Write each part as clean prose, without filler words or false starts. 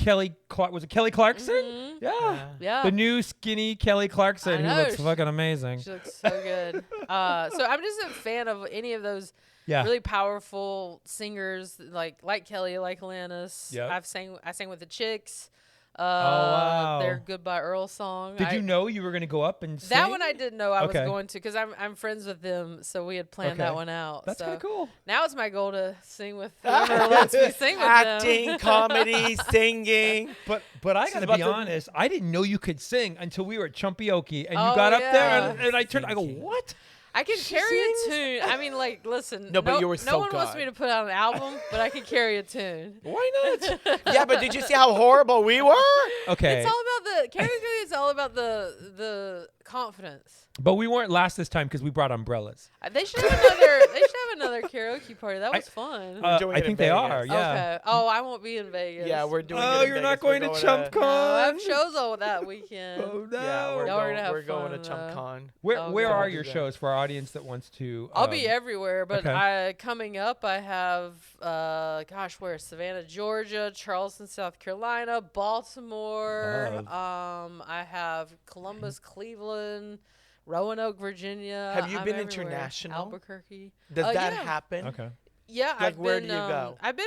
was it Kelly Clarkson? Mm-hmm. Yeah. The new skinny Kelly Clarkson, who looks fucking amazing. She looks so good. So I'm just a fan of any of those really powerful singers like Kelly, like Alanis. Yep. I sang with the Chicks. Wow. Their Goodbye Earl song. Did you know you were going to go up and sing? That one I didn't know I was going to, because I'm friends with them, so we had planned that one out. That's kind of cool. Now it's my goal to sing with whoever lets me sing with Acting, them. comedy, singing. But I gotta be honest, I didn't know you could sing until we were at Chumpaoke, and you got up there, and I turned. I go, what? I can carry a tune. I mean, like, listen. No, but you were so No one good. wants me to put out an album, but I can carry a tune. Why not? Yeah, but did you see how horrible we were? Okay. It's all about it's all about the confidence. But we weren't last this time because we brought umbrellas. They should have another karaoke party. That was fun. I think they are. Yeah. Okay. Oh, I won't be in Vegas. Yeah, we're doing. Oh, it in you're Vegas. not going to ChumpCon? No, I have shows all that weekend. Oh no. Yeah, we're going to fun, ChumpCon. Where are your shows for our audience that wants to? I'll be everywhere, but coming up, I have where? Savannah, Georgia, Charleston, South Carolina, Baltimore. I have Columbus, Cleveland, Roanoke, Virginia. Have you been everywhere. international? Albuquerque. Does that happen? Okay. Yeah, Like, where do you go? I've been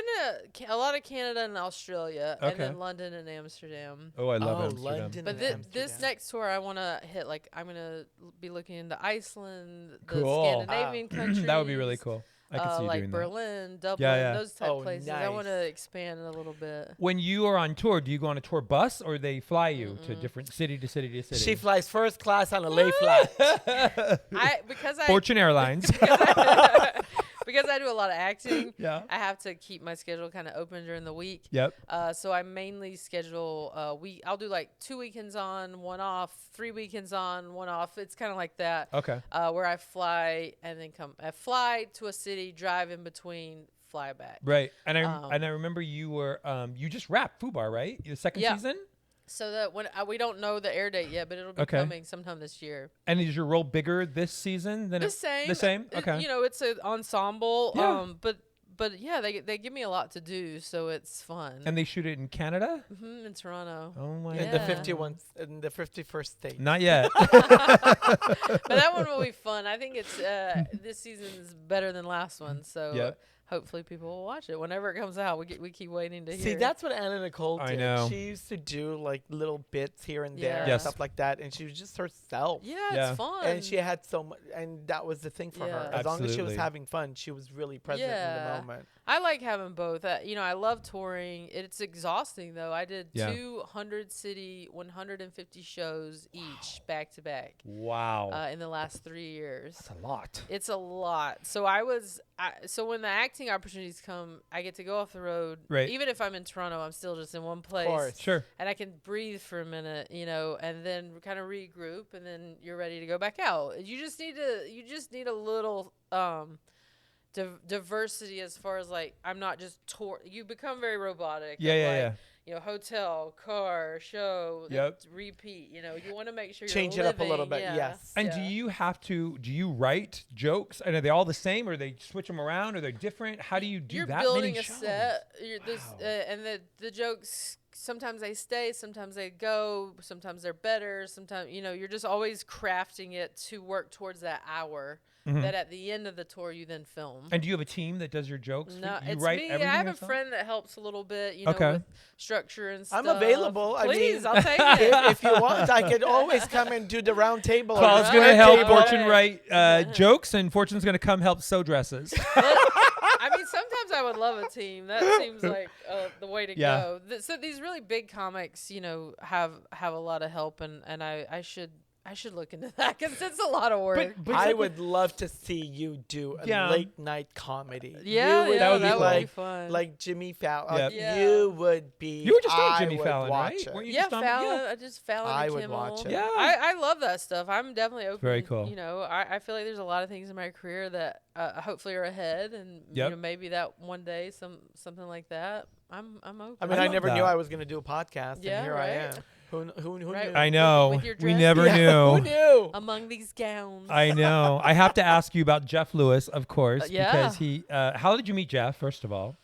to a lot of Canada and Australia, and then London and Amsterdam. Oh, I love Amsterdam. London But and this next tour, I want to hit, I'm going to be looking into Iceland, the Cool. Scandinavian countries. That would be really cool. I can see you doing Berlin, Dublin, those type places. Nice. I want to expand a little bit. When you are on tour, do you go on a tour bus or they fly you to different city to city to city? She flies first class on a lay flat. Fortune Airlines. Because I do a lot of acting, I have to keep my schedule kind of open during the week. Yep. So I mainly schedule I'll do 2 weekends on, 1 off, 3 weekends on, 1 off. It's kind of like that. Okay. Where I fly and then I fly to a city, drive in between, fly back. Right. And I remember you were you just wrapped FUBAR, right? The second season? So that when we don't know the air date yet, but it'll be coming sometime this year. And is your role bigger this season than the same? The same. Okay. It's an ensemble. Yeah. But yeah, they give me a lot to do, so it's fun. And they shoot it in Canada? In Toronto. Oh my In the 51st state. Not yet. But that one will be fun. I think it's this season is better than last one, so hopefully people will watch it whenever it comes out. We keep waiting to hear. See, that's what Anna Nicole did. I know. She used to do little bits here and there Yeah. and stuff like that, and she was just herself. Yeah, it's fun. And she had so much, and that was the thing for her. As long as she was having fun, she was really present in the moment. I like having both. I love touring. It's exhausting though. I did 200 city, 150 shows each back to back. Wow. In the last 3 years. That's a lot. It's a lot. So so when the acting opportunities come, I get to go off the road. Right. Even if I'm in Toronto, I'm still just in one place. Of course. Sure. And I can breathe for a minute, and then kind of regroup, and then you're ready to go back out. You just need a little diversity as far as I'm not just tour. You become very robotic. Yeah. Hotel, car, show, repeat. You want to make sure change you're it up a living, little bit. Yes. And do you write jokes? And are they all the same, or they switch them around, or they're different? How do you do you're that building many a shows? set. And the jokes, sometimes they stay, sometimes they go, sometimes they're better. Sometimes you're just always crafting it to work towards that hour. That at the end of the tour you then film. And do you have a team that does your jokes? No, you it's write me. everything I have a yourself? friend that helps a little bit, Okay. with structure and stuff. I'm available. Please, I I'll take it. if you want, I could always come and do the round table. Paul's going to help Fortune write jokes, and Fortune's going to come help sew dresses. I mean, sometimes I would love a team. That seems like the way to go. So these really big comics, have a lot of help, and I should look into that because it's a lot of work. But I would love to see you do a late night comedy. Yeah, that would be fun. Like Jimmy Fallon. Yep. You would be. You were just on Jimmy Fallon, right? It. You Yeah, just on, Fallon. Fallon I and would Kimmel. watch it. Yeah. I love that stuff. I'm definitely open. Very cool. I feel like there's a lot of things in my career that hopefully are ahead, and maybe that one day something like that. I'm open. I mean, I never knew I was going to do a podcast, and here I am. Who knew? I know. With your We dress? never knew. Who knew? Among these gowns. I know. I have to ask you about Jeff Lewis, of course, Yeah. because he. How did you meet Jeff? First of all.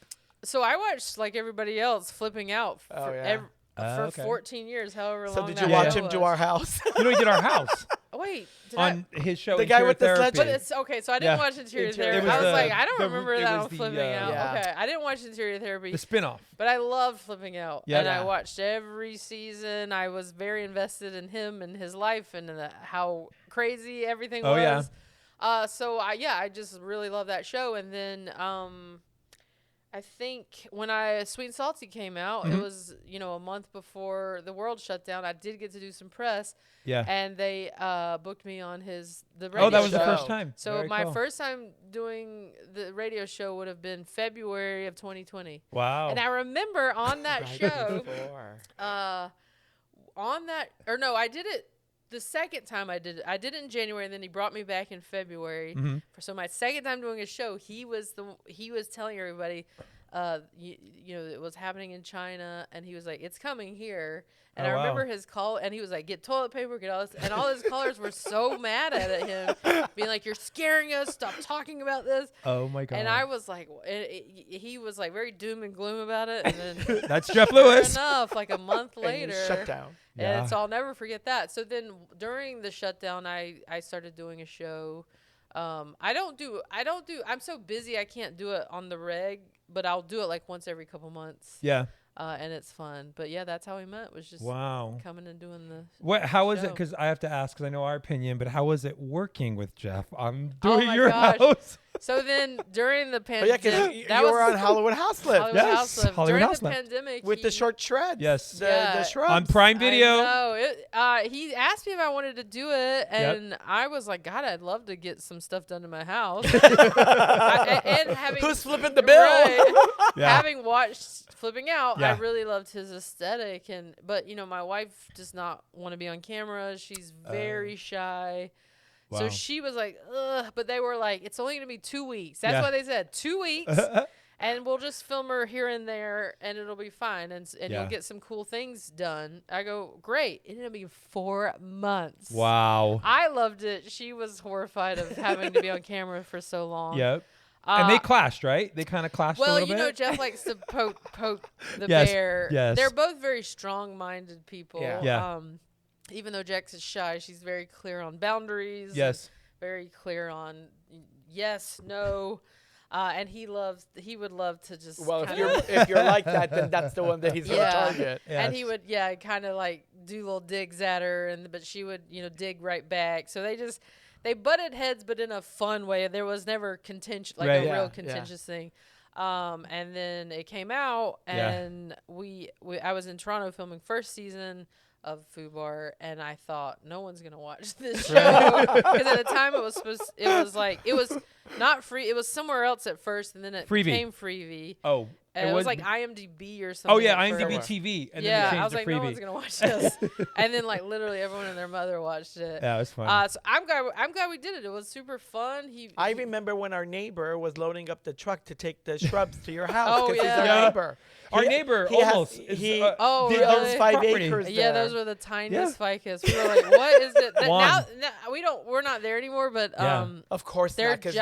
So I watched like everybody else flipping out for 14 years, however long. So did you watch him do Our House? You know, he did Our House. Wait, on his show, the guy with the sledge. But it's okay. So I didn't watch Interior Therapy. I was like, I don't remember that on Flipping Out. Yeah. Okay, I didn't watch Interior Therapy. The spinoff. But I loved Flipping Out, and I watched every season. I was very invested in him and his life and how crazy everything was. So I just really love that show. And then I think when Sweet and Salty came out, it was, a month before the world shut down. I did get to do some press. Yeah. And they booked me on the radio show. Oh, that was the first time. So very my first time doing the radio show would have been February of 2020. Wow. And I remember on that show, I did it the second time I did it in January, and then he brought me back in February. So my second time doing a show, he was telling everybody, it was happening in China, and he was like, it's coming here. And I remember his call, and he was like, get toilet paper, get all this. And all his callers were so mad at him, being like, you're scaring us, stop talking about this. Oh, my God. And I was like, he was like very doom and gloom about it. And then that's Jeff Lewis. Sure enough, like a month later. Shut down. And so I'll never forget that. So then during the shutdown, I started doing a show. I'm so busy I can't do it on the reg, but I'll do it like once every couple months. Yeah. And it's fun. But yeah, that's how we met, was just coming and doing how was it? Because I have to ask, because I know our opinion, but how was it working with Jeff on doing your house? So then during the pandemic, you were on Hollywood House Lift. During the pandemic, with the short shreds. Yes. The shrubs. On Prime Video. He asked me if I wanted to do it, and I was like, God, I'd love to get some stuff done in my house. Who's flipping the bill? Right, having watched Flipping Out, I really loved his aesthetic, but my wife does not want to be on camera. She's very shy. Wow. So she was like, ugh, but they were like, it's only going to be 2 weeks. That's why they said 2 weeks, and we'll just film her here and there, and it'll be fine, and you'll get some cool things done. I go, great. It ended up being 4 months. Wow. I loved it. She was horrified of having to be on camera for so long. Yep. And they clashed, right? They kind of clashed a little bit? Well, Jeff likes to poke the bear. Yes. They're both very strong-minded people. Yeah. Even though Jax is shy, she's very clear on boundaries. Yes. Very clear on yes, no. And he would love to just. Well, if you're like that, then that's the one that he's going to target. Yes. And he would, kind of like do little digs at her, but she would, dig right back. So they butted heads, but in a fun way. There was never contention, like a real contentious thing. And then it came out, and I was in Toronto filming first season of FUBAR, and I thought no one's gonna watch this show because at the time it was not free. It was somewhere else at first, and then it became Freevee. Oh, it was like IMDb or something. Oh yeah, IMDb TV. And then they changed I was like, Freevee. no one's gonna watch this. And then like literally everyone and their mother watched it. Yeah, it was fun. So I'm glad we did it. It was super fun. I remember when our neighbor was loading up the truck to take the shrubs to your house. Oh yeah, he's our neighbor. Our neighbor almost. He owns 5 acres. Yeah, those were the tiniest ficus. We were like, what is it? Now we're not there anymore. But of course, they're because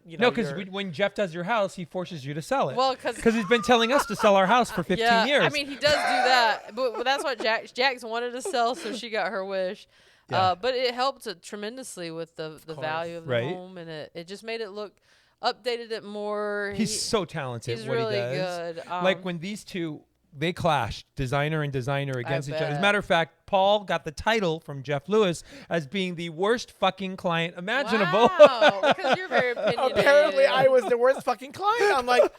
because when Jeff does your house, he forces you to sell it. Well, because he's been telling us to sell our house for 15 years. I mean, he does do that, but that's what Jax wanted to sell, so she got her wish. But it helped tremendously with the value of the home, and it just made it look. Updated it more. He's so talented. He's what really he does. good. Like when these two, they clashed, designer and designer against each other. As a matter of fact, Paul got the title from Jeff Lewis as being the worst fucking client imaginable. Wow, because you're very opinionated. Apparently, I was the worst fucking client. I'm like,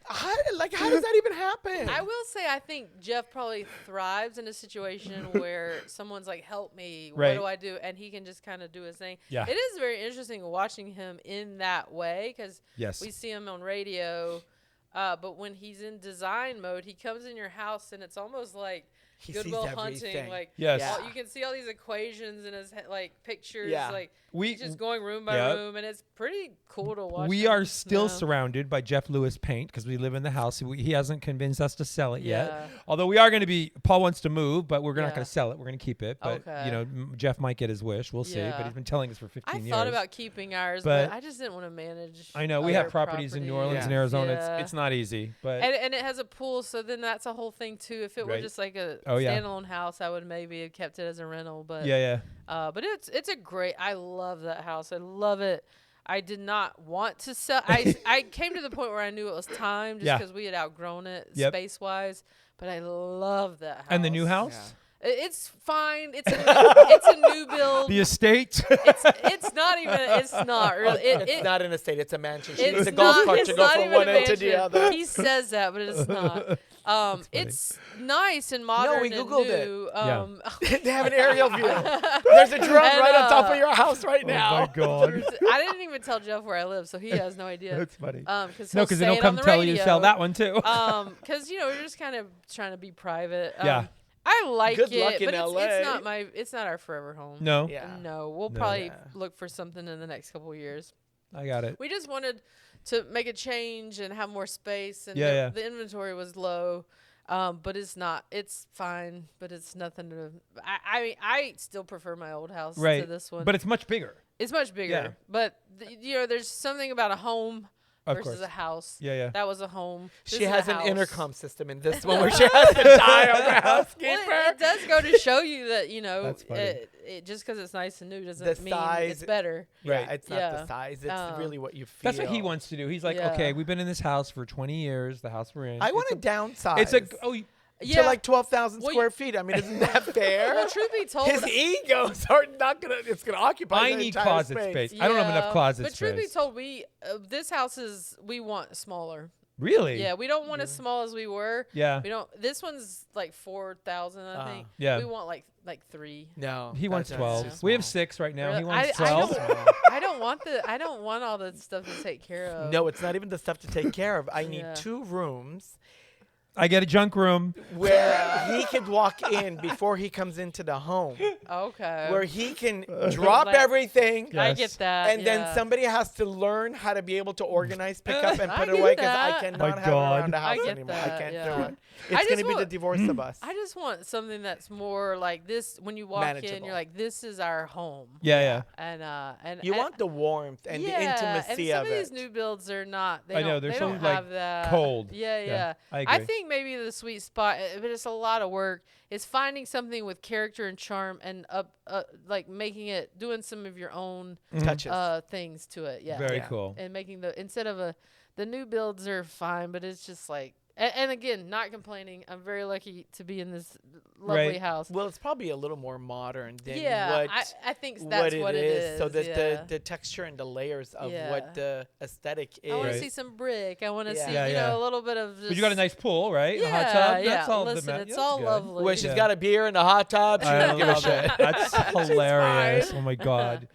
how does that even happen? I will say, I think Jeff probably thrives in a situation where someone's like, help me, what do I do? And he can just kind of do his thing. Yeah. It is very interesting watching him in that way because we see him on radio, but when he's in design mode, he comes in your house and it's almost like Good Will Hunting. Like, yes. you can see all these equations in his like pictures. Yeah. Like, he's just going room by room, and it's pretty cool to watch. We are still surrounded by Jeff Lewis paint because we live in the house. He hasn't convinced us to sell it yet. Although we are going to be, Paul wants to move, but we're not going to sell it. We're going to keep it. But, you know, Jeff might get his wish. We'll see. But he's been telling us for 15 years. I thought about keeping ours, but I just didn't want to manage. I know. We have properties in New Orleans and Arizona. It's not easy. But and it has a pool, so then that's a whole thing, too. If it were just like a standalone house, I would maybe have kept it as a rental. But but it's a great. I love that house. I love it. I did not want to sell. I came to the point where I knew it was time, just because we had outgrown it space wise. But I love that house. And the new house. It's fine. It's a new build. The estate. It's not even. It's not really. It's not an estate. It's a mansion. She needs a golf cart to go from one end to the other. He says that, but it's not. It's nice and modern. No, we Googled it. They have an aerial view. There's a drone right on top of your house right now. Oh my God. I didn't even tell Jeff where I live, so he has no idea. That's funny. Because they'll come tell you to sell that one too. Because we're just kind of trying to be private. Yeah. I like Good it, luck in but LA. it's not our forever home. No. Yeah. No, we'll probably look for something in the next couple of years. I got it. We just wanted to make a change and have more space, and the inventory was low. But it's not. It's fine, but it's nothing to. I still prefer my old house to this one. But it's much bigger. It's much bigger. But there's something about a home versus a house. Yeah. That was a home. She has an intercom system in this one where she has to dial the housekeeper. Well, it does go to show you that, it just because it's nice and new doesn't mean it's better. Right. It's not the size. It's really what you feel. That's what he wants to do. He's like, okay, we've been in this house for 20 years, the house we're in. I want to downsize. It's to like 12,000 square feet. I mean, isn't that fair? Well, truth be told, his egos are not gonna. It's gonna occupy. I need closet space. I don't have enough closet space. But truth be told, this house we want smaller. Really? Yeah, we don't want as small as we were. Yeah. We don't. This one's like 4,000, I think. Yeah. We want like 3. No. He wants 12. We have 6 right now. Really? He wants 12. I don't want all the stuff to take care of. No, it's not even the stuff to take care of. I need 2 rooms. I get a junk room where he could walk in before he comes into the home. Okay. Where he can drop everything. Yes. I get that. And then somebody has to learn how to be able to organize, pick up, and put it away because I cannot have it around the house anymore. I can't do it. It's going to be the divorce of us. I just want something that's more like this. When you walk in, you're like, this is our home. Yeah. And you want the warmth and the intimacy of it. And some of these new builds are not. They I know. They so don't have that. Cold. Yeah. I agree. I think maybe the sweet spot, but it's a lot of work, is finding something with character and charm and like doing some of your own touches, things to it. Yeah. Very cool. And making the new builds are fine, but it's just like, and again, not complaining. I'm very lucky to be in this lovely house. Well, it's probably a little more modern than I think that's what it is. So the texture and the layers of what the aesthetic is. I want to see some brick. I want to see a little bit of. But you got a nice pool, right? Yeah, a hot tub. That's all. Listen, it's all lovely. Where she's got a beer in a hot tub. She doesn't give a shit. That's hilarious. Oh my God.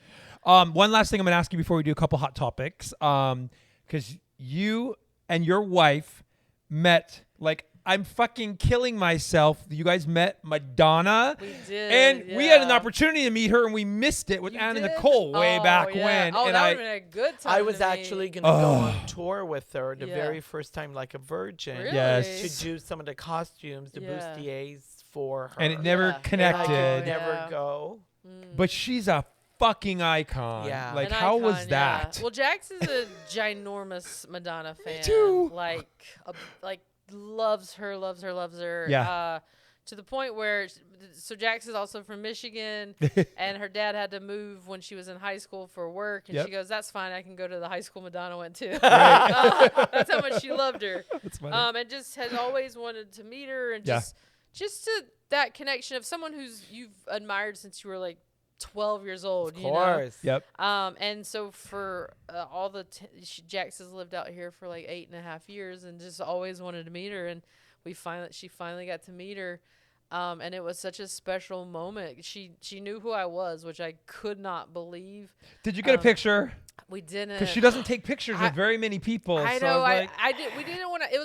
One last thing I'm gonna ask you before we do a couple hot topics, because you and your wife met, like, I'm fucking killing myself. You guys met Madonna. We did. And we had an opportunity to meet her, and we missed it with Anna Nicole way back when. Oh, and that would have been a good time. I was actually going to go on tour with her the very first time, like a virgin. Really? Yes. To do some of the costumes, the bustiers for her. And it never connected. And I could never go. But she's a fucking icon. Yeah. Like, how was that? Well, Jax is a ginormous Madonna fan. Me too. Like loves her. Yeah. To the point where, so Jax is also from Michigan, and her dad had to move when she was in high school for work, and she goes, "That's fine. I can go to the high school Madonna went to." That's how much she loved her. That's funny. And just has always wanted to meet her, and just to that connection of someone you've admired since you were like 12 years old. Of course. Yep. And so for all Jax has lived out here for like 8.5 years, and just always wanted to meet her, and she finally got to meet her. And it was such a special moment. She knew who I was, which I could not believe. Did you get a picture? We didn't. Because she doesn't take pictures with very many people. I so know. I did. We didn't want to. It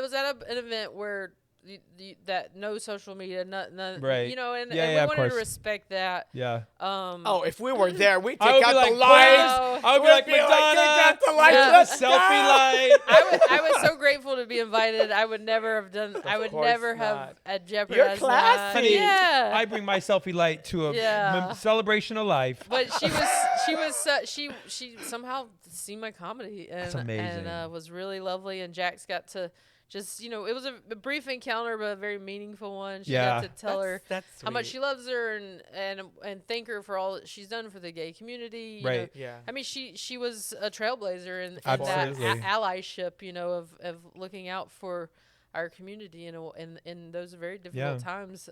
was at an event where that no social media, none, right? You know, and we of wanted course. to respect that. Yeah. If we were there, we'd take out like, the lights. I would be like, Madonna, the lights. selfie light. I was so grateful to be invited. I would never have done. I would never have jeopardized. You're classy. Yeah. I bring my selfie light to a celebration of life. But she somehow seen my comedy and That's amazing. And was really lovely. And Jax got to just, it was a brief encounter, but a very meaningful one. She got to tell her how much she loves her and thank her for all that she's done for the gay community. You know. Yeah. I mean, she was a trailblazer in that allyship, of looking out for our community in those very difficult times.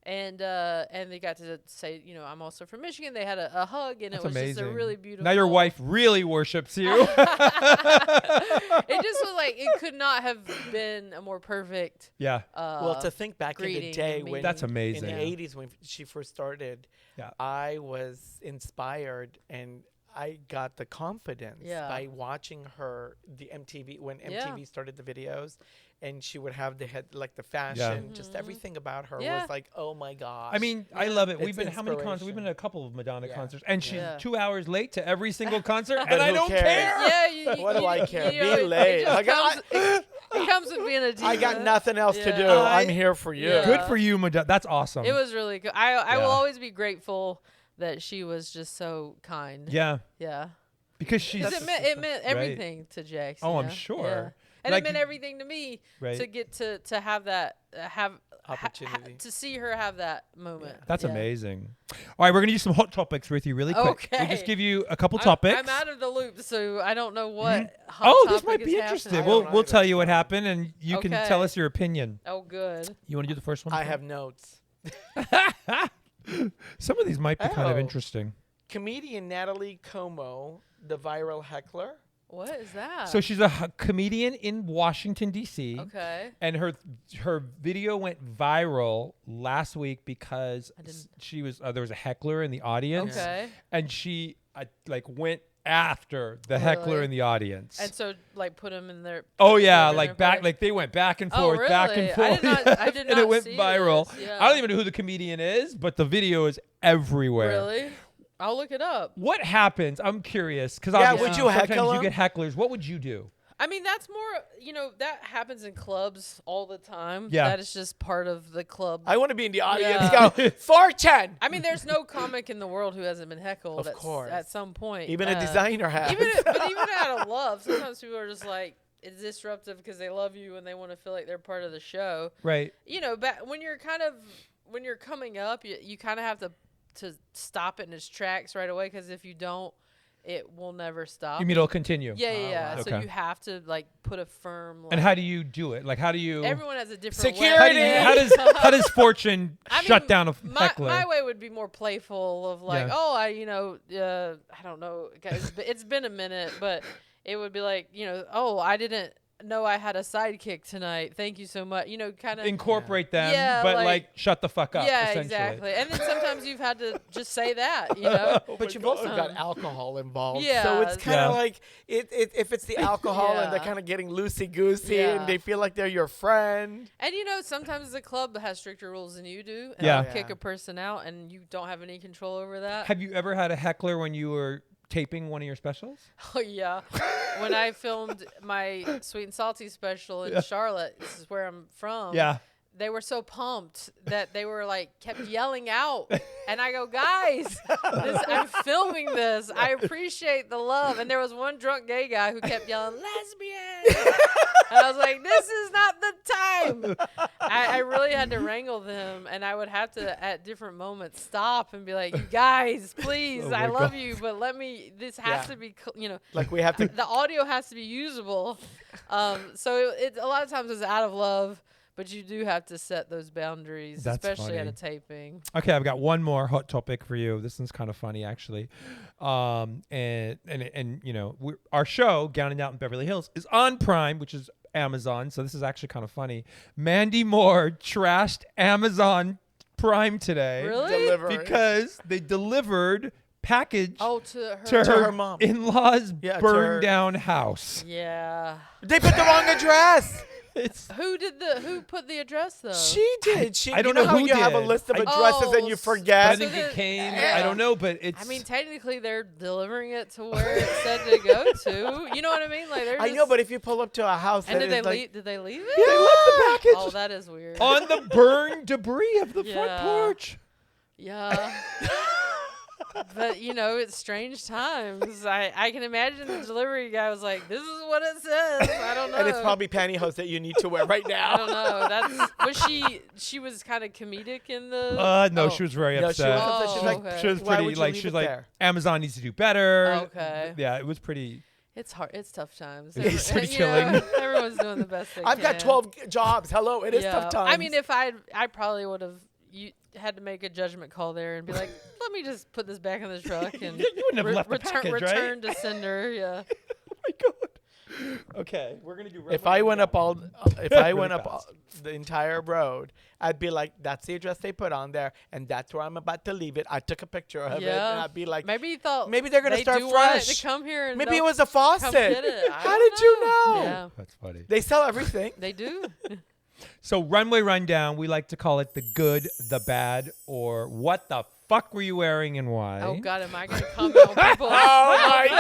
And they got to say, I'm also from Michigan. They had a hug, and it was just a really beautiful. Now your wife really worships you. It just was like it could not have been a more perfect. Yeah. Well, to think back in the day when that's amazing. In the 80s when she first started, I was inspired and I got the confidence by watching her when MTV started the videos. And she would have the fashion, just everything about her was like, oh my gosh. I mean, I love it. We've been how many concerts? We've been at a couple of Madonna concerts, and she's 2 hours late to every single concert, and I don't care. Yeah, what do I care? Be late. It comes with being a diva. I got nothing else to do. I'm here for you. Yeah. Good for you, Madonna. That's awesome. It was really good. I will always be grateful that she was just so kind. Yeah. Yeah. Because it meant everything to Jax. Oh, I'm sure. Yeah. And it meant everything to me to get to have that opportunity to see her have that moment. Yeah. That's amazing. All right, we're gonna do some hot topics with you really quick. Okay. We'll just give you a couple topics. I'm out of the loop, so I don't know what. Hot this might be interesting. We'll tell you what happened, and you can tell us your opinion. Oh, good. You want to do the first one? I have notes. Some of these might be kind of interesting. Comedian Natalie Como, the viral heckler. What is that? So she's a comedian in Washington, D.C. Okay. And her video went viral last week because she was there was a heckler in the audience. Okay. And she went after the heckler in the audience. And so put him in their. Oh yeah, they went back and forth, back and forth. I did not and it went viral. Yeah. I don't even know who the comedian is, but the video is everywhere. Really? I'll look it up. What happens? I'm curious because would you heckle sometimes him? you get hecklers. What would you do? I mean, that's more, that happens in clubs all the time. Yeah. That is just part of the club. I want to be in the audience. Go 410. I mean, there's no comic in the world who hasn't been heckled. Of course. At some point. Even a designer has. But even out of love, sometimes people are just like, it's disruptive because they love you and they want to feel like they're part of the show. Right. When you're coming up, you kind of have to stop it in its tracks right away, because if you don't, it will never stop. You mean it'll continue? Yeah. Wow. So you have to put a firm. And how do you do it? How do you? Everyone has a different security. way. How does Fortune shut down a heckler? My way would be more playful of I don't know. It's been a minute, but it would be I didn't know I had a sidekick tonight. Thank you so much. Kind of incorporate them, but shut the fuck up. Yeah, essentially. exactly. And then sometimes you've had to just say that, But you've also got alcohol involved. Yeah. So it's kind of if it's the alcohol and they're kind of getting loosey-goosey and they feel like they're your friend. And sometimes the club has stricter rules than you do. And Yeah. kick a person out and you don't have any control over that. Have you ever had a heckler when you were taping one of your specials? Oh, yeah. When I filmed my Sweet and Salty special in Charlotte, this is where I'm from. Yeah. They were so pumped that they were kept yelling out. And I go, guys, I'm filming this. I appreciate the love. And there was one drunk gay guy who kept yelling, lesbian. And I was like, this is not the time. I really had to wrangle them. And I would have to, at different moments, stop and be like, you guys, please, I love you. But this has to be, we have to. The audio has to be usable. So a lot of times it's out of love. But you do have to set those boundaries, especially at a taping. Okay, I've got one more hot topic for you. This one's kind of funny, actually. And our show, Down and Out in Beverly Hills, is on Prime, which is Amazon. So this is actually kind of funny. Mandy Moore trashed Amazon Prime today. Really? Because they delivered package to her mom. in-laws burned down house. Yeah. They put the wrong address. Who put the address though? She did. I don't know how who you have a did. list of addresses and you forget. I think it came. I don't know, but it's. I mean, technically, they're delivering it to where it said to go to. You know what I mean? Like, I know, but if you pull up to a house, and did they leave? Did they leave Yeah, it? they left the package. Oh, that is weird. on the burned debris of the front Yeah. porch. Yeah. But it's strange times. I can imagine the delivery guy was like, "This is what it says." I don't know. And it's probably pantyhose that you need to wear right now. I don't know. She was kind of comedic in the. No, she was very upset. She's like, okay. She was Why pretty would you like leave she's it like there? Amazon needs to do better. Okay. Yeah, it was pretty. It's hard. It's tough times. It's pretty You know, chilling. everyone's doing the best they can. I've got 12 jobs. Hello, it is tough times. I mean, if I probably would have had to make a judgment call there and be like, let me just put this back in the truck and You wouldn't have left the package, right? return to sender. Yeah. Oh my god. Okay, we're gonna do. If I went up the entire road, I'd be like, "That's the address they put on there, and that's where I'm about to leave it." I took a picture of it, and I'd be like, maybe you thought maybe they're gonna they start do fresh. want it to come here. And Maybe it they'll was a faucet. come get it. I How don't did you know? Yeah, That's funny. They sell everything. they do. So runway rundown, we like to call it the good, the bad, or what the fuck were you wearing and why? Oh God, am I going to comment on people's outfits?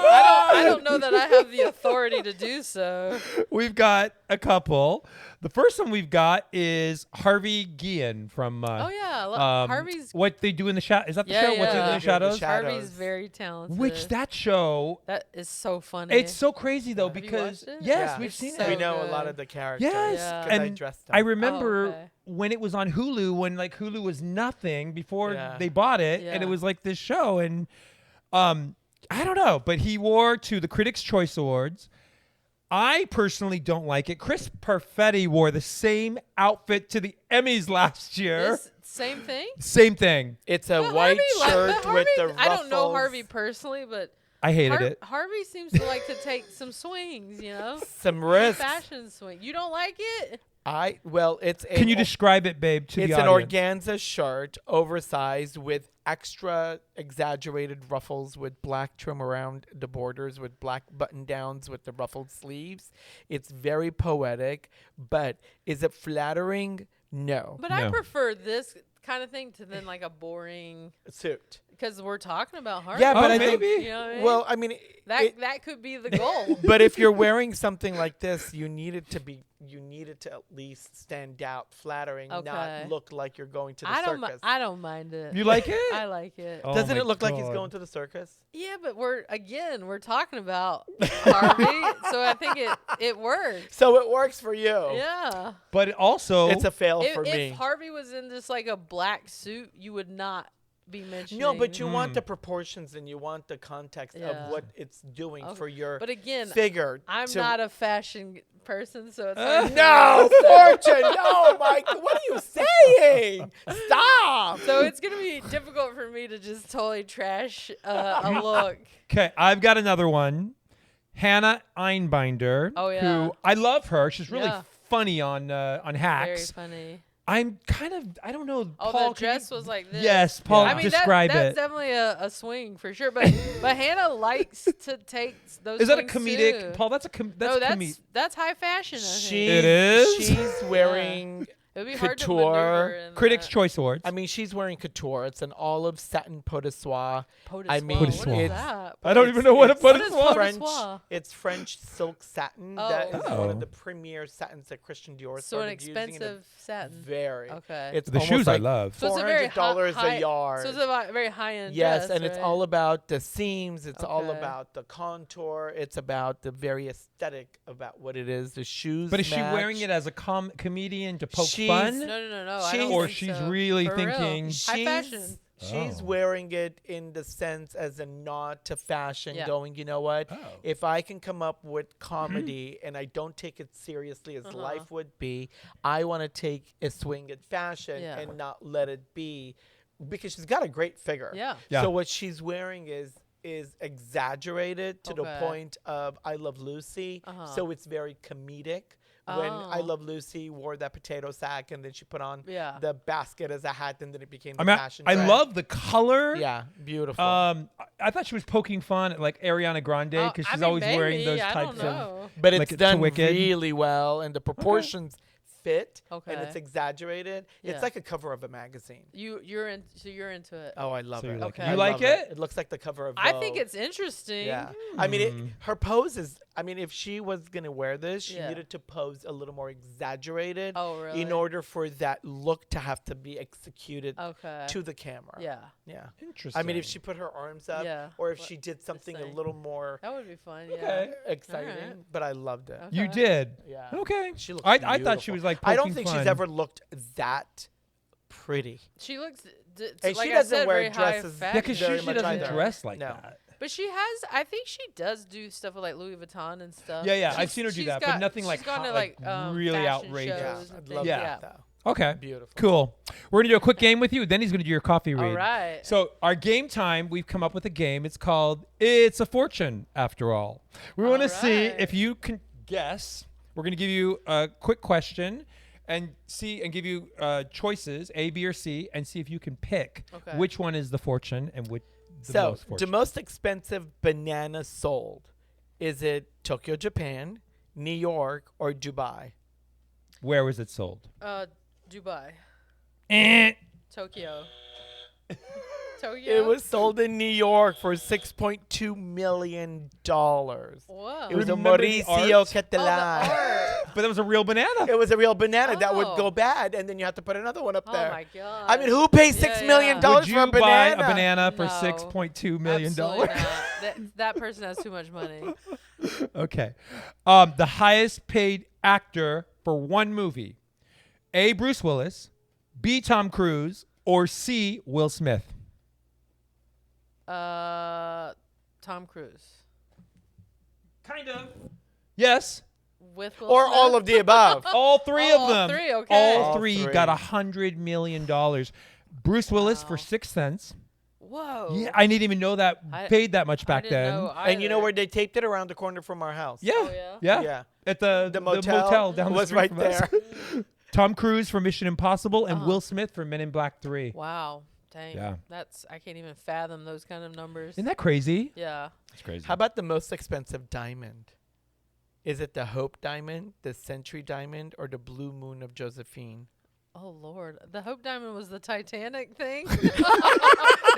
I don't know that I have the authority to do so. We've got a couple. The first one we've got is Harvey Guillen from. Oh yeah, Harvey's. What they do in the shadow? Is that the Yeah, show? What's in yeah. the shadows? Harvey's very talented. Which that show. That is so funny. It's so crazy though Have you because watched it? yes, Yeah. we've It's seen so it. We know a good. lot of the characters. Yes, Yeah. 'cause I and dressed them. I remember okay. when it was on Hulu, when like Hulu was nothing before Yeah. they bought it, and Yeah. it was like this show, and I don't know, but he wore to the Critics' Choice Awards. I personally don't like it. Chris Perfetti wore the same outfit to the Emmys last year. Same thing. Same thing. It's a But white Harvey, shirt but with the Harvey, ruffles. I don't know Harvey personally, but I hated it. Harvey seems to like to take some swings, Some risks. fashion swing. You don't like it? It's Can you describe it, babe, to It's the an audience? organza shirt, oversized with extra exaggerated ruffles with black trim around the borders, with black button downs with the ruffled sleeves. It's very poetic, but is it flattering? No. But No. I prefer this kind of thing to then like a boring, Suit. because we're talking about Harvey. Yeah, but Oh, I think. maybe. You know what I mean? Well, I mean, that could be the goal. but if you're wearing something like this, you need it to at least stand out, flattering, Okay. not look like you're going to the I circus. don't mind it. You like it? I like it. Oh Doesn't my it look like he's God. going to the circus? Yeah, but we're talking about Harvey, so I think it works. So it works for you. Yeah. But it also, It's a fail for If me. Harvey was in just like a black suit, you would not be mentioning. No, but you want the proportions and you want the context Yeah. of what it's doing Okay. for your But again, figure. I'm to- not a fashion person, so it's hard for No, me to say. Fortune. No, Mike. What are you saying? Stop. So it's gonna be difficult for me to just totally trash a look. okay, I've got another one. Hannah Einbinder. Oh, yeah. Who I love her. She's really Yeah. funny on Very Hacks. funny. I'm kind of, I don't know. Oh, Paul, the can you- dress was like this. Yes, Paul, I mean, describe that's it. definitely a swing for sure. But Hannah likes to take those. Is that a swings comedic? too. Paul, that's No, comedic. that's high fashion. I think. It is? She's wearing. It would be hard to couture. maneuver in Critics' that. Choice Awards. I mean, she's wearing couture. It's an olive satin pot de soie. Pot I de mean, soie. Pot de What soie. is that? I don't even know what a pot de What is soie pot de French. soie? It's French silk satin. Oh. That is one Oh. of the premier satins that Christian Dior So an started using. And expensive satin. Very. Okay. It's the almost shoes like I love. So it's a very $400 high, a yard. So it's a very high end. Yes, dress, and it's right? all about the seams. It's all Okay. about the contour. It's about the very aesthetic about what it is. The shoes. But is she wearing match. it as a comedian to poke She's- fun? No. I She- don't Or think she's so. really For real. thinking- high fashion. She's Oh. wearing it in the sense as a nod to fashion, Yeah. going, you know what? Oh. If I can come up with comedy and I don't take it seriously as life would be, I want to take a swing at fashion Yeah. and not let it be, because she's got a great figure. Yeah. Yeah. So what she's wearing is exaggerated to the Okay. point of I Love Lucy. Uh-huh. So it's very comedic, When I Love Lucy wore that potato sack and then she put on the basket as a hat and then it became the fashion trend. I love the color. Yeah, beautiful. I thought she was poking fun at like Ariana Grande because she's always wearing those types of. But it's done really well and the proportions fit and it's exaggerated. It's like a cover of a magazine. You're into it. Oh, I love it. Okay. You like it? It looks like the cover of Vogue. I think it's interesting. Yeah. I mean, her pose is, I mean, if she was going to wear this, she needed to pose a little more exaggerated in order for that look to have to be executed to the camera. Yeah. Yeah. Interesting. I mean, if she put her arms up or if she did something a little more that would be fun. exciting. Right. But I loved it. You did? Yeah. Okay. She looked I thought she was like poking I don't think fun. she's ever looked that pretty. She looks and like she doesn't wear dresses. Yeah, because she doesn't dress like that. But she has, I think she does do stuff with like Louis Vuitton and stuff. Yeah. I've seen her do that, but nothing like, really outrageous. I'd love that though. Okay. Beautiful. Cool. We're going to do a quick game with you. Then he's going to do your coffee read. All right. So our game time, we've come up with a game. It's called It's a Fortune, after all. We want to see if you can guess. We're going to give you a quick question and give you choices, A, B, or C, and see if you can pick which one is the fortune and which the most expensive banana sold, is it Tokyo, Japan, New York, or Dubai? Where was it sold? Dubai. Tokyo. It was sold in New York for $6.2 million. Whoa. It was a Mauricio Catalan. But that was a real banana. It was a real banana that would go bad, and then you have to put another one up there. Oh, my God. I mean, who pays $6 million for a banana? Would you buy a banana for $6.2 million? Absolutely not. That person has too much money. Okay. The highest paid actor for one movie. A, Bruce Willis. B, Tom Cruise. Or C, Will Smith. Tom Cruise. Kind of. Yes. With Will or Smith? all of the above. All three of them. All three, okay. All three got $100 million. Bruce Willis for 6 cents. Whoa. Yeah, I didn't even know that paid that much back then. And you know where they taped it? Around the corner from our house. Yeah. Oh, yeah. At the motel down the street right from there. us. Tom Cruise for Mission Impossible and Will Smith for Men in Black 3. Wow. Dang. Yeah. I can't even fathom those kind of numbers. Isn't that crazy? Yeah. It's crazy. How about the most expensive diamond? Is it the Hope Diamond, the Century Diamond, or the Blue Moon of Josephine? Oh, Lord. The Hope Diamond was the Titanic thing? Is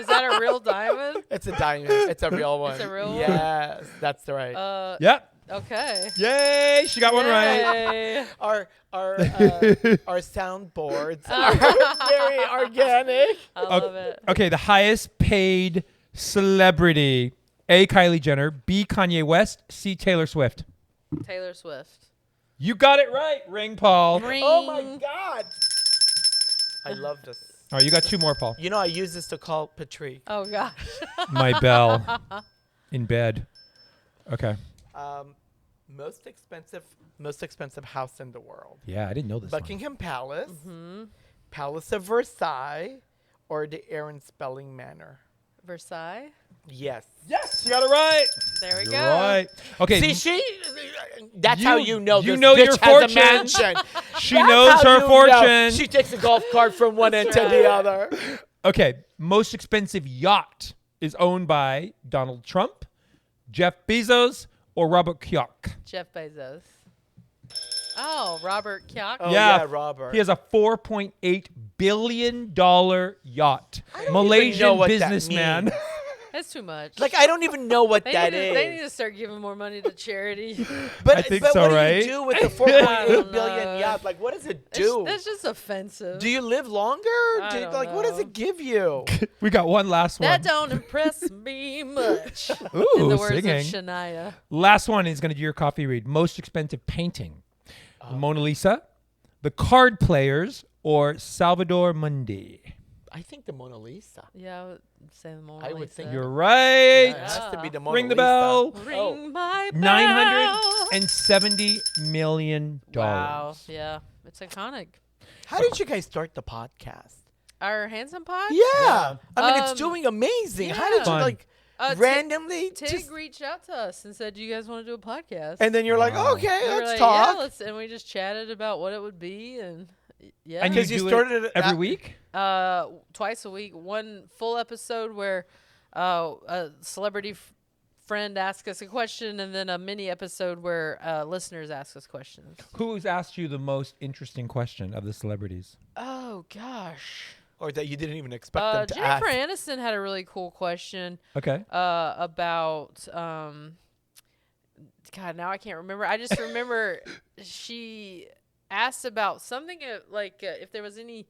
that a real diamond? It's a diamond. It's a real one. It's a real one? Yes, that's right. Yep. Okay. Yay! She got one right. Our soundboards are very organic. I love it. Okay, the highest paid celebrity. A, Kylie Jenner. B, Kanye West. C, Taylor Swift. Taylor Swift. You got it right, Ring Paul. Ring. Oh, my God. I love this. All right, you got two more, Paul. You know, I use this to call Patrick. Oh, gosh. My bell. In bed. Okay. Most expensive house in the world. Yeah, I didn't know this Buckingham Palace, Palace of Versailles, or the Aaron Spelling Manor. Versailles? Yes. Yes, you got it right. There we go. Right. Okay. See, that's how you know you this know bitch your has fortune. a mansion. She knows her fortune. She takes a golf cart from one end to the other. Okay. Most expensive yacht is owned by Donald Trump, Jeff Bezos, or Robert Kiyok. Jeff Bezos. Oh, Robert Kiyok. Oh, yeah, Robert. He has a $4.8 billion yacht. Malaysian businessman. That's too much. Like, I don't even know what that is. They need to start giving more money to charity. I think so, what right? do you do with the $4.8 billion yacht? Like, what does it do? That's just offensive. Do you live longer? What does it give you? We got one last one. That don't impress me much. Ooh, in the words singing. of Shania. Last one is going to do your coffee read. Most expensive painting. The Mona Lisa, the Card Players, or Salvador Mundi. I think the Mona Lisa. Yeah, I would say the Mona Lisa. I would think you're right. Yeah, it has to be the Mona Ring the Lisa. bell. Ring my bell. $970 million. Wow. Yeah, it's iconic. How did you guys start the podcast? Our Handsome Pod? Yeah. I mean, it's doing amazing. Yeah. How did you, randomly. Tig reached out to us and said, "Do you guys want to do a podcast?" And then you're like, "Okay, let's talk." Yeah, and we just chatted about what it would be, and And because you started it every week. Twice a week. One full episode where a celebrity friend asks us a question, and then a mini episode where listeners ask us questions. Who's asked you the most interesting question of the celebrities? Oh gosh. Or that you didn't even expect them to ask. Jennifer Aniston had a really cool question. Okay. About God, now I can't remember. I just remember she asked about something like if there was any.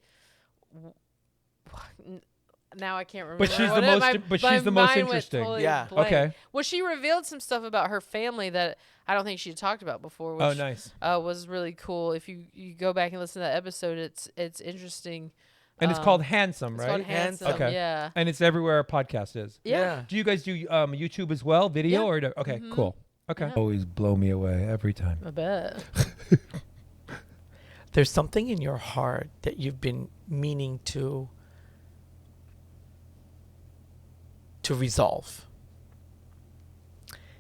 Now I can't remember. But she's the most interesting. Totally blank. Okay. Well, she revealed some stuff about her family that I don't think she had talked about before. Which, nice. Was really cool. If you go back and listen to that episode, it's interesting. And it's called Handsome, right? It's called Handsome. Okay. Yeah. And it's everywhere a podcast is. Yeah. Do you guys do YouTube as well, video or okay, cool. Okay. Yeah. Always blow me away every time. I bet. There's something in your heart that you've been meaning to resolve.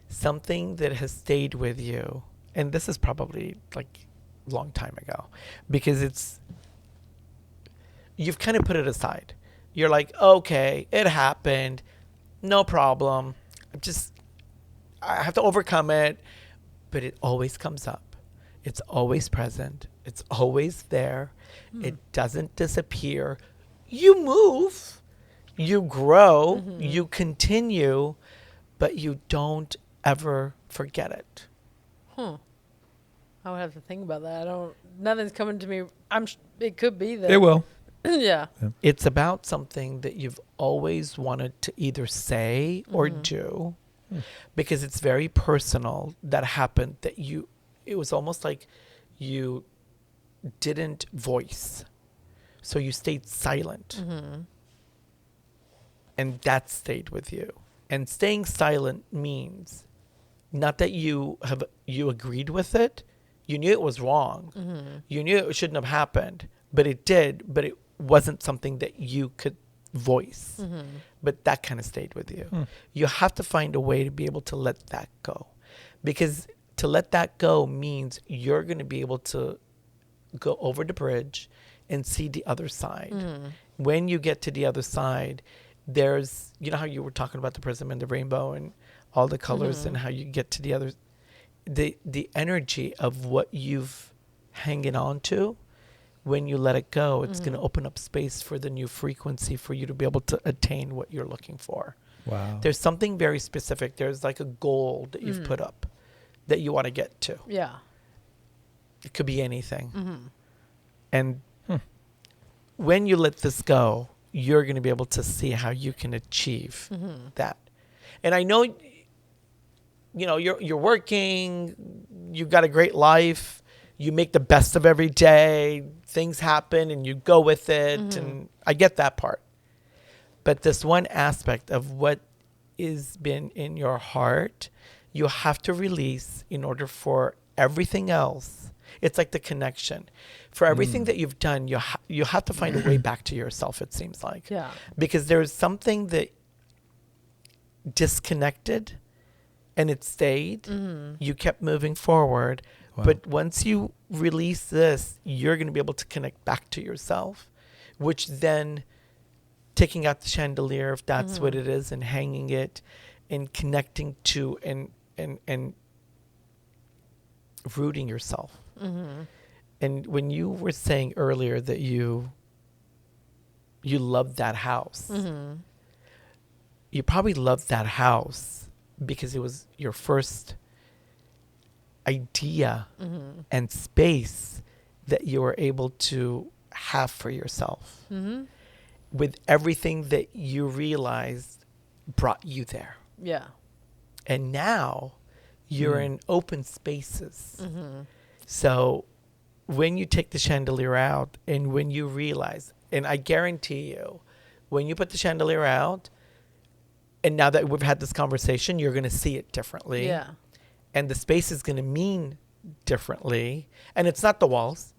Something that has stayed with you. And this is probably like a long time ago because you've kind of put it aside. You're like, okay, it happened. No problem. I have to overcome it. But it always comes up. It's always present. It's always there. It doesn't disappear. You move. You grow. You continue. But you don't ever forget it. I would have to think about that. Nothing's coming to me. It could be that. It will. Yeah. It's about something that you've always wanted to either say or do because it's very personal that happened that it was almost like you didn't voice. So you stayed silent. And that stayed with you. And staying silent means not that you agreed with it. You knew it was wrong. You knew it shouldn't have happened, but it did, but it wasn't something that you could voice. But that kind of stayed with you. You have to find a way to be able to let that go. Because to let that go means you're going to be able to go over the bridge and see the other side. When you get to the other side, there's, you know how you were talking about the prism and the rainbow and all the colors and how you get to the other, the energy of what you've hanging on to, when you let it go, it's going to open up space for the new frequency for you to be able to attain what you're looking for. Wow. There's something very specific. There's like a goal that you've put up that you want to get to. Yeah. It could be anything. And when you let this go, you're going to be able to see how you can achieve that. And I know, you know, you're working, you've got a great life, you make the best of every day, things happen and you go with it. And I get that part. But this one aspect of what is been in your heart, you have to release in order for everything else. It's like the connection. For everything that you've done, you have to find a way back to yourself, it seems like. Yeah. Because there's something that disconnected and it stayed. You kept moving forward. Wow. But once you release this, you're going to be able to connect back to yourself, which then taking out the chandelier, if that's what it is, and hanging it and connecting to and rooting yourself. And when you were saying earlier that you loved that house, you probably loved that house because it was your first idea and space that you were able to have for yourself with everything that you realized brought you there. Yeah. And now you're in open spaces. So when you take the chandelier out and when you realize, and I guarantee you, when you put the chandelier out, and now that we've had this conversation, you're going to see it differently. Yeah. And the space is going to mean differently. And it's not the walls,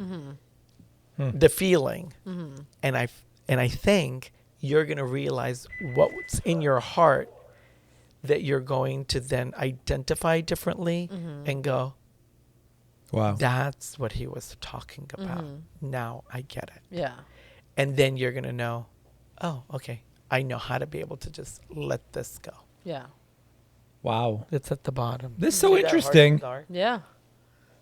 the feeling. And I think you're going to realize what's in your heart that you're going to then identify differently and go, wow, that's what he was talking about. Now I get it. Yeah. And then you're going to know, oh, okay, I know how to be able to just let this go. Yeah. Wow. It's at the bottom. This is so interesting. Yeah.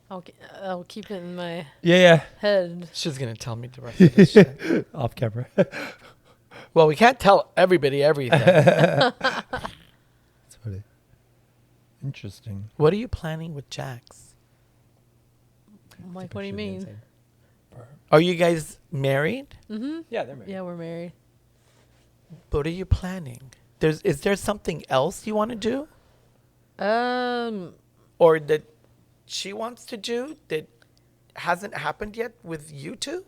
I'll keep it in my head. She's going to tell me the rest of this shit. Off camera. Well, we can't tell everybody everything. That's funny. Interesting. What are you planning with Jax? Like, what do you mean? Are you guys married? Mm-hmm. Yeah, they're married. Yeah, we're married. What are you planning? Is there something else you want to do? Or that she wants to do that hasn't happened yet with you two?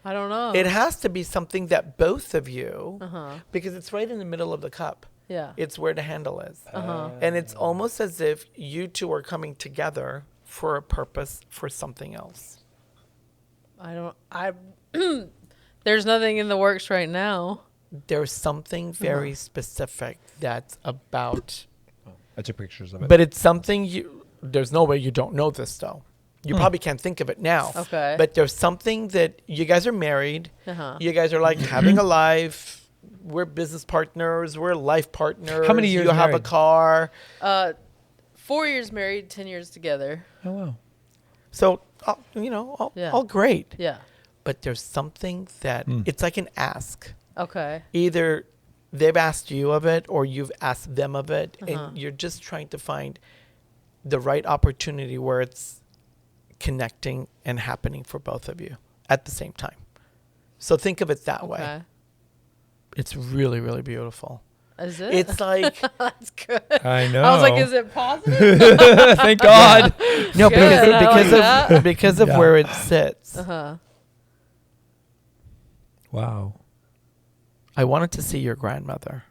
I don't know. It has to be something that both of you, because it's right in the middle of the cup. Yeah. It's where the handle is. And it's almost as if you two are coming together for a purpose for something else. There's nothing in the works right now. There's something very specific that's about. I took pictures of it. But it's something there's no way you don't know this though. You probably can't think of it now. Okay. But there's something that you guys are married. You guys are like having a life. We're business partners. We're life partners. How many years you have a car? 4 years married, 10 years together. Oh, wow. So, all great. Yeah. But there's something that it's like an ask. Okay. Either they've asked you of it or you've asked them of it. And you're just trying to find the right opportunity where it's connecting and happening for both of you at the same time. So think of it that way. It's really, really beautiful. Is it? It's like that's good. I know. I was like, is it positive? Thank God. No, because of where it sits. Wow. I wanted to see your grandmother,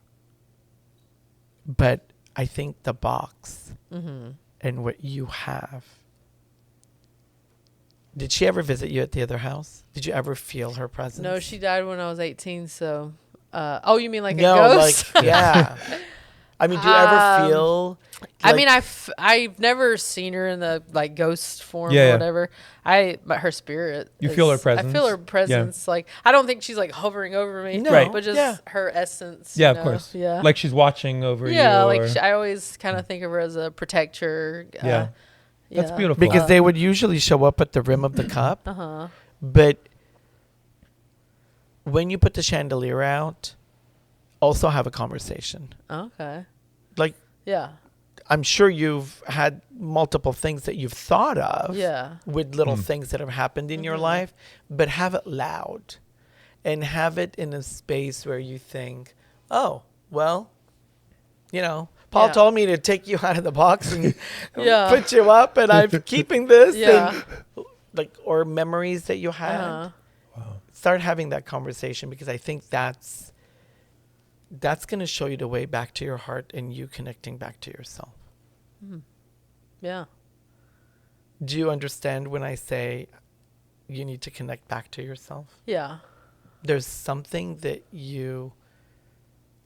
but I think the box and what you have. Did she ever visit you at the other house? Did you ever feel her presence? No, she died when I was 18. So, you mean like a ghost? Like, yeah. I mean, do you ever feel? Like, I mean, I've never seen her in the like ghost form or whatever. But her spirit. You feel her presence. I feel her presence. Yeah. Like I don't think she's like hovering over me. No, but just her essence. Yeah, of course. Yeah, like she's watching over you. Yeah, like I always kind of think of her as a protector. Yeah. That's beautiful. Because they would usually show up at the rim of the cup. But when you put the chandelier out, also have a conversation. Okay. Like, yeah. I'm sure you've had multiple things that you've thought of. Yeah. With little things that have happened in your life, but have it loud and have it in a space where you think, oh, well, Paul told me to take you out of the box and put you up, and I'm keeping this. And, or memories that you had. Wow. Start having that conversation, because I think that's going to show you the way back to your heart and you connecting back to yourself. Yeah. Do you understand when I say you need to connect back to yourself? Yeah. There's something that you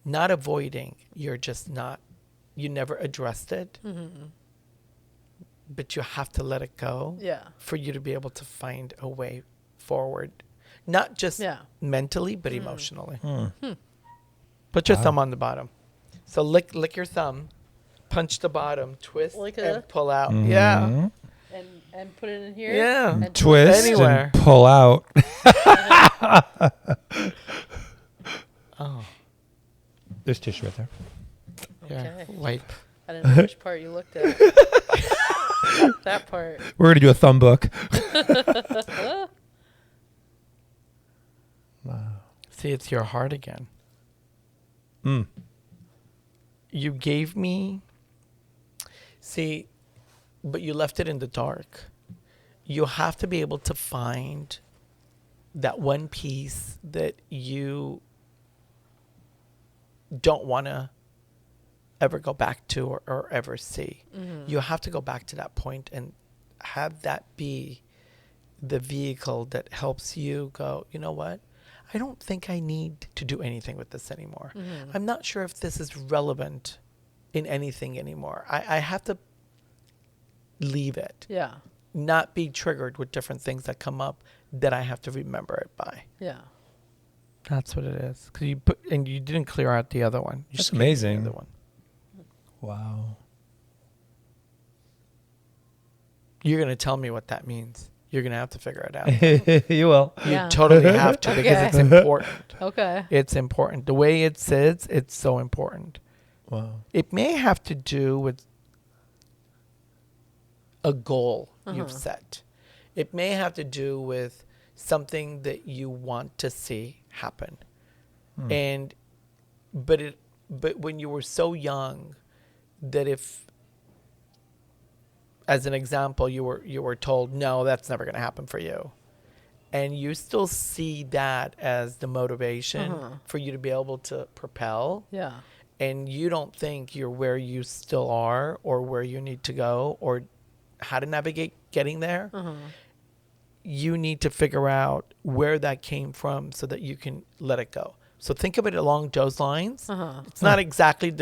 not avoiding, you're just not. You never addressed it, but you have to let it go for you to be able to find a way forward, not just mentally, but emotionally. Put your thumb on the bottom. So lick your thumb, punch the bottom, twist, and pull out. Yeah. And put it in here? Yeah. And twist anywhere. And pull out. There's tissue right there. Okay. Wipe. I didn't know which part you looked at. That part. We're going to do a thumb book. Wow. See, it's your heart again. You gave me... See, but you left it in the dark. You have to be able to find that one piece that you don't want to ever go back to or ever see. You have to go back to that point and have that be the vehicle that helps you go, you know what? I don't think I need to do anything with this anymore. I'm not sure if this is relevant in anything anymore. I have to leave it. Yeah. Not be triggered with different things that come up that I have to remember it by. Yeah. That's what it is. Because you didn't clear out the other one. That's amazing. The other one. Wow. You're going to tell me what that means. You're going to have to figure it out. You will. You totally have to because it's important. Okay. It's important. The way it sits, it's so important. Wow. It may have to do with a goal you've set. It may have to do with something that you want to see happen. But when you were so young that if, as an example, you were told, no, that's never going to happen for you. And you still see that as the motivation for you to be able to propel. Yeah. And you don't think you're where you still are or where you need to go or how to navigate getting there. You need to figure out where that came from so that you can let it go. So think of it along those lines. It's not exactly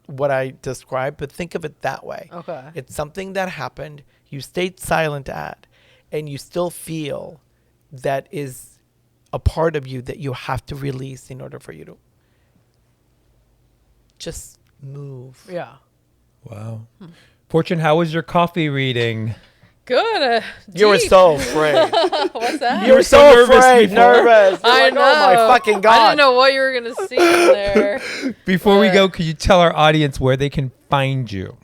what I described, but think of it that way. Okay. It's something that happened, you stayed silent at, and you still feel that is a part of you that you have to release in order for you to just move. Yeah. Wow. Fortune, how was your coffee reading? Good. You were so afraid. What's that? You were so nervous. Nervous. I know. Oh my fucking God. I didn't know what you were going to see in there. Before we go, could you tell our audience where they can find you?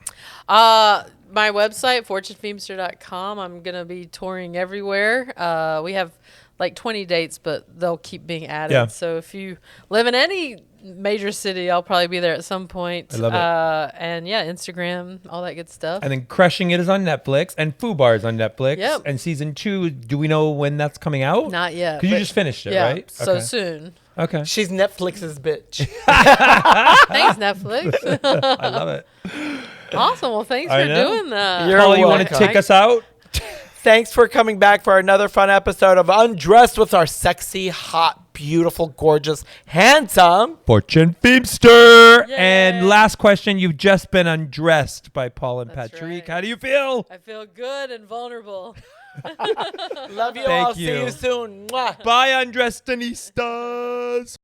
My website, fortunefeimster.com. I'm going to be touring everywhere. We have like 20 dates, but they'll keep being added. Yeah. So if you live in any major city, I'll probably be there at some point. I love it. And yeah, Instagram, all that good stuff. And then Crushing It is on Netflix, and FUBAR is on Netflix. Yep. And season 2, do we know when that's coming out? Not yet. Because you just finished it, right? So soon. Okay. She's Netflix's bitch. Thanks, Netflix. I love it. Awesome. Well, thanks for doing that. Paul, you want to take us out? Thanks for coming back for another fun episode of Undressed with our sexy, hot, beautiful, gorgeous, handsome Fortune Feimster. Yay. And last question, you've just been undressed by Paul and That's Patrick. right. How do you feel? I feel good and vulnerable. Love you Thank all. you. See you soon. Mwah. Bye, Undressed-anistas.